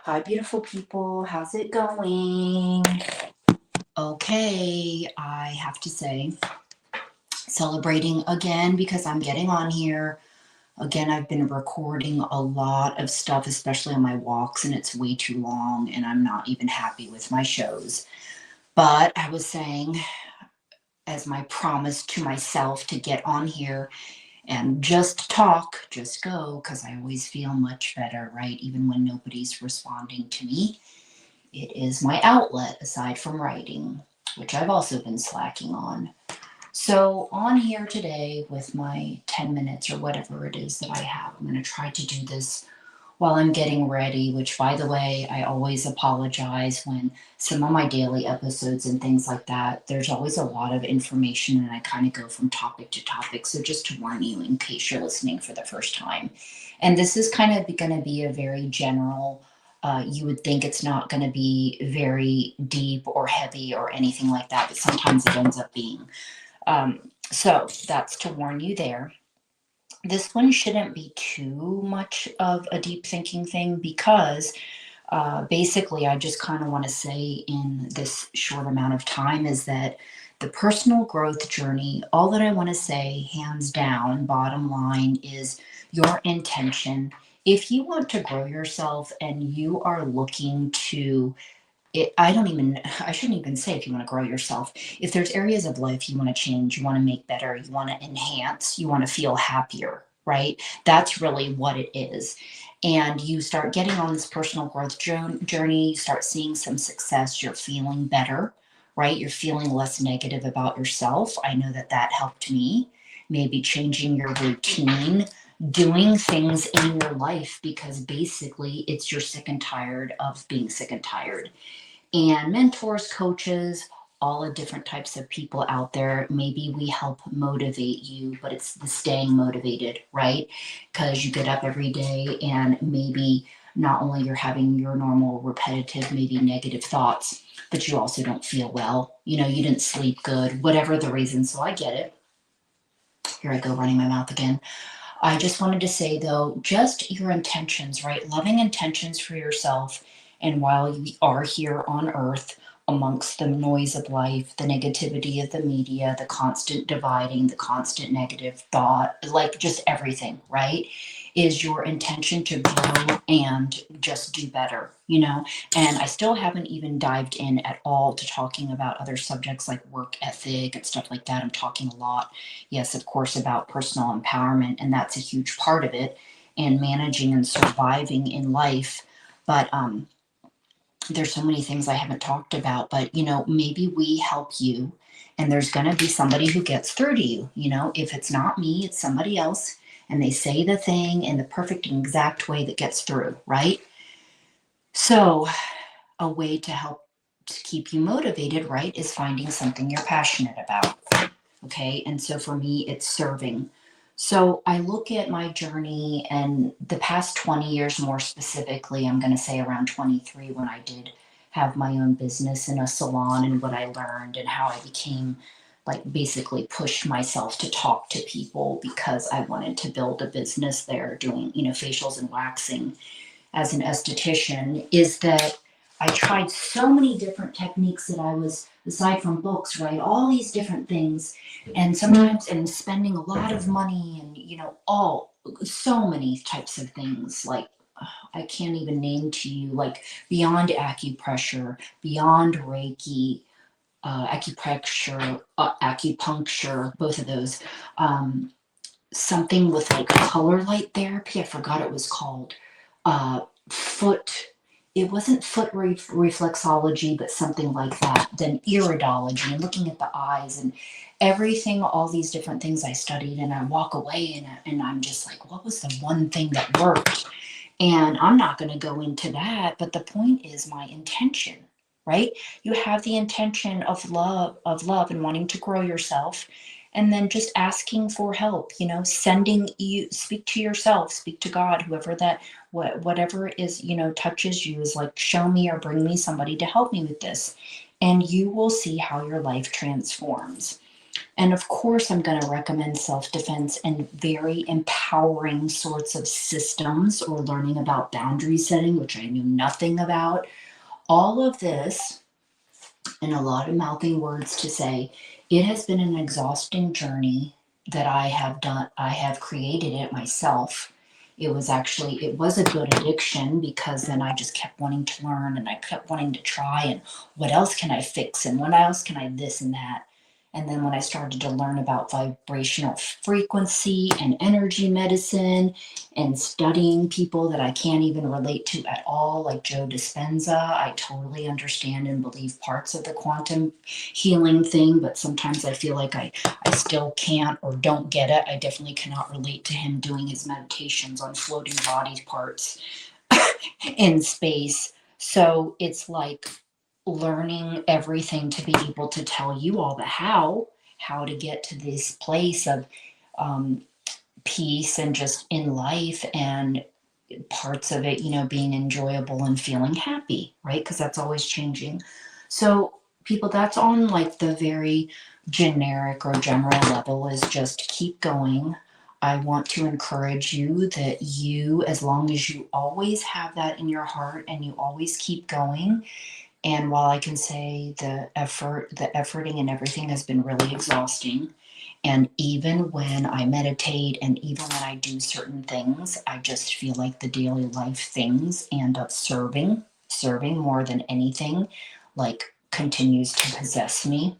Hi, beautiful people. How's it going? Okay, I have to say, celebrating again because I'm getting on here. Again, I've been recording a lot of stuff, especially on my walks, and it's way too long, and I'm not even happy with my shows. But I was saying, as my promise to myself, to get on here and just talk, just go, because I always feel much better, right? Even when nobody's responding to me. It is my outlet aside from writing, which I've also been slacking on. So, on here today with my 10 minutes or whatever it is that I have, I'm going to try to do this while I'm getting ready, which, by the way, I always apologize when some of my daily episodes and things like that, there's always a lot of information and I kind of go from topic to topic. So, just to warn you in case you're listening for the first time. And this is kind of going to be a very general, you would think it's not going to be very deep or heavy or anything like that, but sometimes it ends up being. So, that's to warn you there. This one shouldn't be too much of a deep thinking thing because basically, I just kind of want to say in this short amount of time is that the personal growth journey, all that I want to say, hands down, bottom line, is your intention. If you want to grow yourself and you are looking to I shouldn't even say if you want to grow yourself. If there's areas of life you want to change, you want to make better, you want to enhance, you want to feel happier, right? That's really what it is. And you start getting on this personal growth journey, you start seeing some success, you're feeling better, right? You're feeling less negative about yourself. I know that that helped me. Maybe changing your routine, doing things in your life because basically it's you're sick and tired of being sick and tired, and mentors, coaches, all the different types of people out there. Maybe we help motivate you, but it's the staying motivated, right? Because you get up every day and maybe not only you're having your normal repetitive, maybe negative thoughts, but you also don't feel well. You didn't sleep good, whatever the reason. So I get it. Here I go running my mouth again. I just wanted to say though, just your intentions, right? Loving intentions for yourself. And while you are here on earth, amongst the noise of life, the negativity of the media, the constant dividing, the constant negative thought, like just everything, right? Is your intention to grow and just do better, And I still haven't even dived in at all to talking about other subjects like work ethic and stuff like that. I'm talking a lot, yes, of course, about personal empowerment, and that's a huge part of it, and managing and surviving in life. But there's so many things I haven't talked about, but maybe we help you, and there's going to be somebody who gets through to you. If it's not me, it's somebody else, and they say the thing in the perfect and exact way that gets through, right? So, a way to help to keep you motivated, right, is finding something you're passionate about. Okay. And so for me, it's serving. So I look at my journey and the past 20 years, more specifically, I'm going to say around 23, when I did have my own business in a salon, and what I learned and how I became, like, basically pushed myself to talk to people because I wanted to build a business there doing, facials and waxing as an esthetician, is that I tried so many different techniques that I was, aside from books, right? All these different things. And sometimes, and spending a lot of money and, all so many types of things. Like, I can't even name to you, like beyond acupressure, beyond Reiki, acupuncture, both of those. Um, Something with like color light therapy. I forgot it was called. Foot, it wasn't foot reflexology, but something like that. Then iridology and looking at the eyes and everything, all these different things I studied. And I walk away and I'm just like, what was the one thing that worked? And I'm not going to go into that. But the point is my intention, right? You have the intention of love and wanting to grow yourself, and then just asking for help, sending you, speak to yourself, speak to God, whoever that, whatever is, touches you, is like, show me or bring me somebody to help me with this. And you will see how your life transforms. And of course, I'm going to recommend self defense and very empowering sorts of systems, or learning about boundary setting, which I knew nothing about. All of this, and a lot of mouthing words to say, it has been an exhausting journey that I have done. I have created it myself. It was a good addiction, because then I just kept wanting to learn, and I kept wanting to try, and what else can I fix, and what else can I this and that. And then when I started to learn about vibrational frequency and energy medicine, and studying people that I can't even relate to at all, like Joe Dispenza, I totally understand and believe parts of the quantum healing thing, but sometimes I feel like I still can't or don't get it. I definitely cannot relate to him doing his meditations on floating body parts in space. So it's like learning everything to be able to tell you all the how to get to this place of um, peace and just in life, and parts of it, being enjoyable and feeling happy, right? Because that's always changing. So, people, that's on like the very generic or general level, is just keep going. I want to encourage you that you, as long as you always have that in your heart and you always keep going. And while I can say the efforting and everything has been really exhausting, and even when I meditate and even when I do certain things, I just feel like the daily life things end up serving more than anything, like continues to possess me.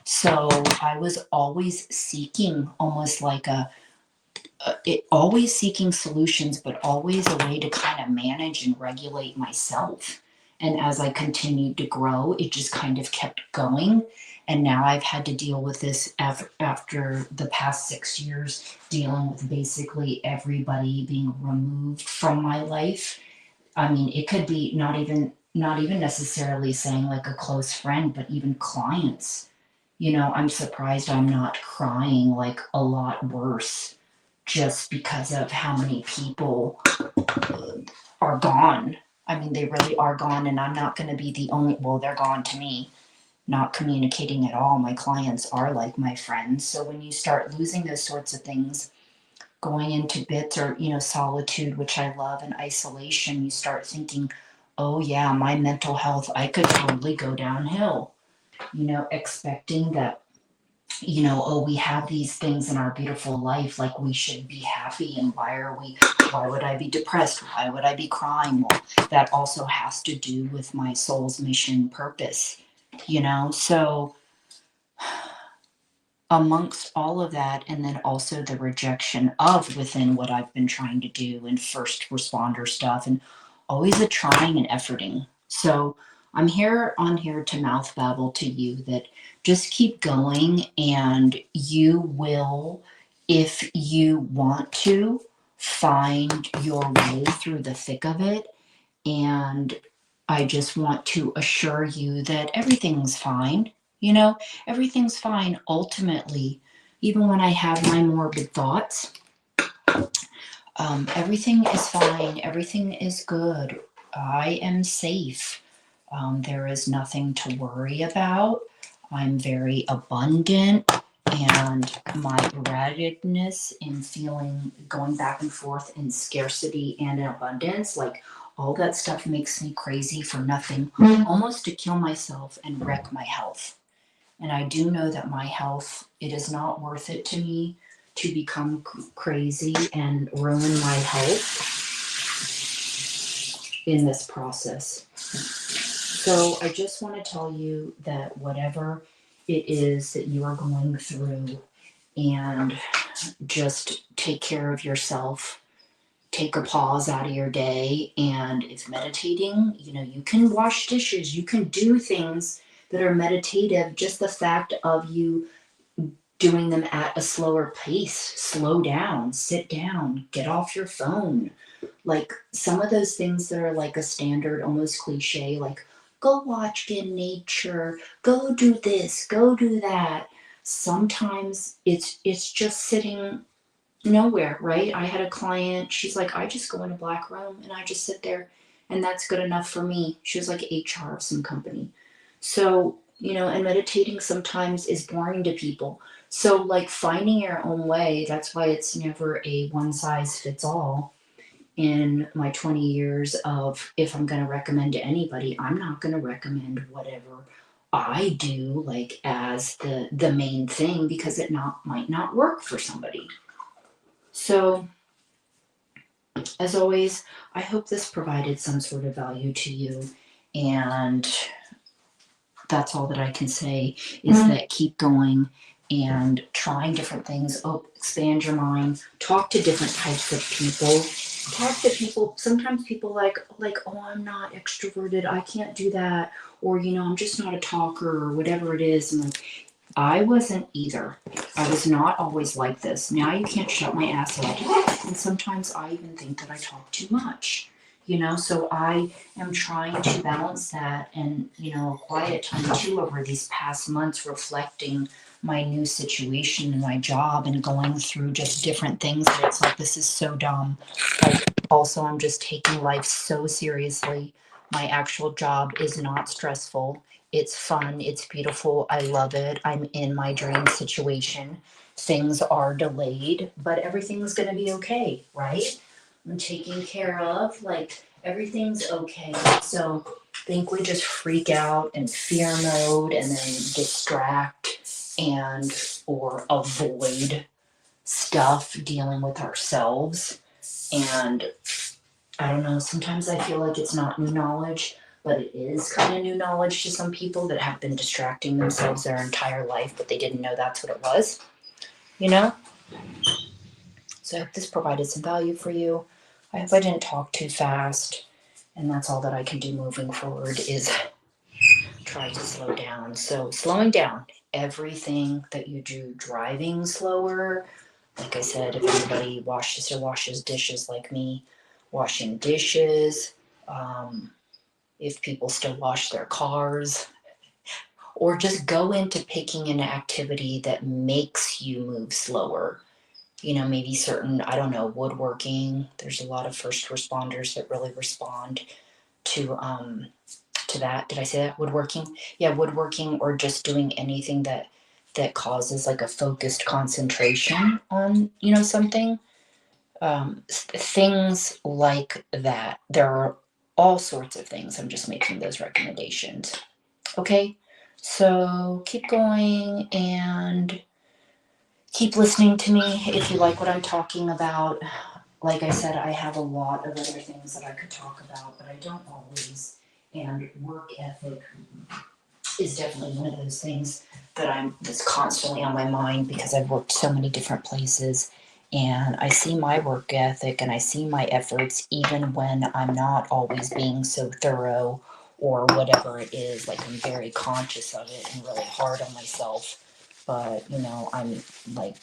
So I was always seeking, almost like always seeking solutions, but always a way to kind of manage and regulate myself. And as I continued to grow, it just kind of kept going. And now I've had to deal with this after the past 6 years, dealing with basically everybody being removed from my life. I mean, it could be not even necessarily saying like a close friend, but even clients. I'm surprised I'm not crying like a lot worse, just because of how many people are gone. I mean, they really are gone, and I'm not going to be the only, well, they're gone to me, not communicating at all. My clients are like my friends. So when you start losing those sorts of things, going into bits, or, solitude, which I love, and isolation, you start thinking, oh, yeah, my mental health, I could totally go downhill, expecting that, oh, we have these things in our beautiful life, like we should be happy, and why would I be depressed? Why would I be crying? Well, that also has to do with my soul's mission purpose, So amongst all of that, and then also the rejection of within what I've been trying to do, and first responder stuff, and always a trying and efforting. So I'm here to mouth babble to you that just keep going, and you will, if you want to, find your way through the thick of it. And I just want to assure you that everything's fine. You know, everything's fine ultimately. Even when I have my morbid thoughts, everything is fine. Everything is good. I am safe. There is nothing to worry about. I'm very abundant, and my erraticness in feeling, going back and forth in scarcity and in abundance, like all that stuff makes me crazy for nothing, almost to kill myself and wreck my health. And I do know that my health, it is not worth it to me to become crazy and ruin my health in this process. So I just want to tell you that whatever it is that you are going through, and just take care of yourself. Take a pause out of your day. And if meditating, you can wash dishes, you can do things that are meditative. Just the fact of you doing them at a slower pace, slow down, sit down, get off your phone. Like some of those things that are like a standard, almost cliche, like go watch in nature, go do this, go do that. Sometimes it's just sitting nowhere, right? I had a client, she's like, I just go in a black room and I just sit there, and that's good enough for me. She was like HR of some company. So, and meditating sometimes is boring to people. So, like, finding your own way, that's why it's never a one size fits all. In my 20 years of, if I'm going to recommend to anybody, I'm not going to recommend whatever I do like as the main thing, because it might not work for somebody. So, as always, I hope this provided some sort of value to you, and that's all that I can say is that keep going and trying different things. Expand your mind. Talk to different types of people. Talk to people. Sometimes people like, oh, I'm not extroverted. I can't do that. Or, I'm just not a talker, or whatever it is. And like, I wasn't either. I was not always like this. Now you can't shut my ass up. And sometimes I even think that I talk too much. So I am trying to balance that, and, a quiet time too over these past months, reflecting my new situation and my job and going through just different things that it's like, this is so dumb. Like, also, I'm just taking life so seriously. My actual job is not stressful. It's fun. It's beautiful. I love it. I'm in my dream situation. Things are delayed, but everything's going to be okay, right? I'm taken care of. Like, everything's okay. So I think we just freak out and fear mode and then distract and or avoid stuff dealing with ourselves. And I don't know, sometimes I feel like it's not new knowledge, but it is kind of new knowledge to some people that have been distracting themselves their entire life, but they didn't know that's what it was, you know? So I hope this provided some value for you. I hope I didn't talk too fast. And that's all that I can do moving forward is try to slow down. So slowing down, everything that you do, driving slower. Like I said, if anybody washes dishes like me, washing dishes, if people still wash their cars, or just go into picking an activity that makes you move slower. Maybe certain, I don't know, woodworking. There's a lot of first responders that really respond to that. Did I say that? Woodworking? Yeah, woodworking, or just doing anything that causes like a focused concentration on, something. Things like that. There are all sorts of things. I'm just making those recommendations. Okay? So keep going and keep listening to me if you like what I'm talking about. Like I said, I have a lot of other things that I could talk about, but I don't always. And work ethic is definitely one of those things that's constantly on my mind, because I've worked so many different places, and I see my work ethic and I see my efforts even when I'm not always being so thorough or whatever it is. Like, I'm very conscious of it and really hard on myself. But, I'm like,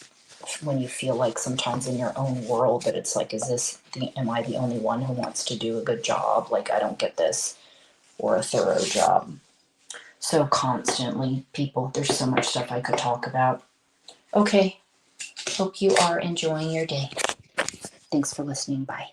when you feel like sometimes in your own world that it's like, am I the only one who wants to do a good job? Like, I don't get this, or a thorough job. So constantly, people, there's so much stuff I could talk about. Okay, hope you are enjoying your day. Thanks for listening. Bye.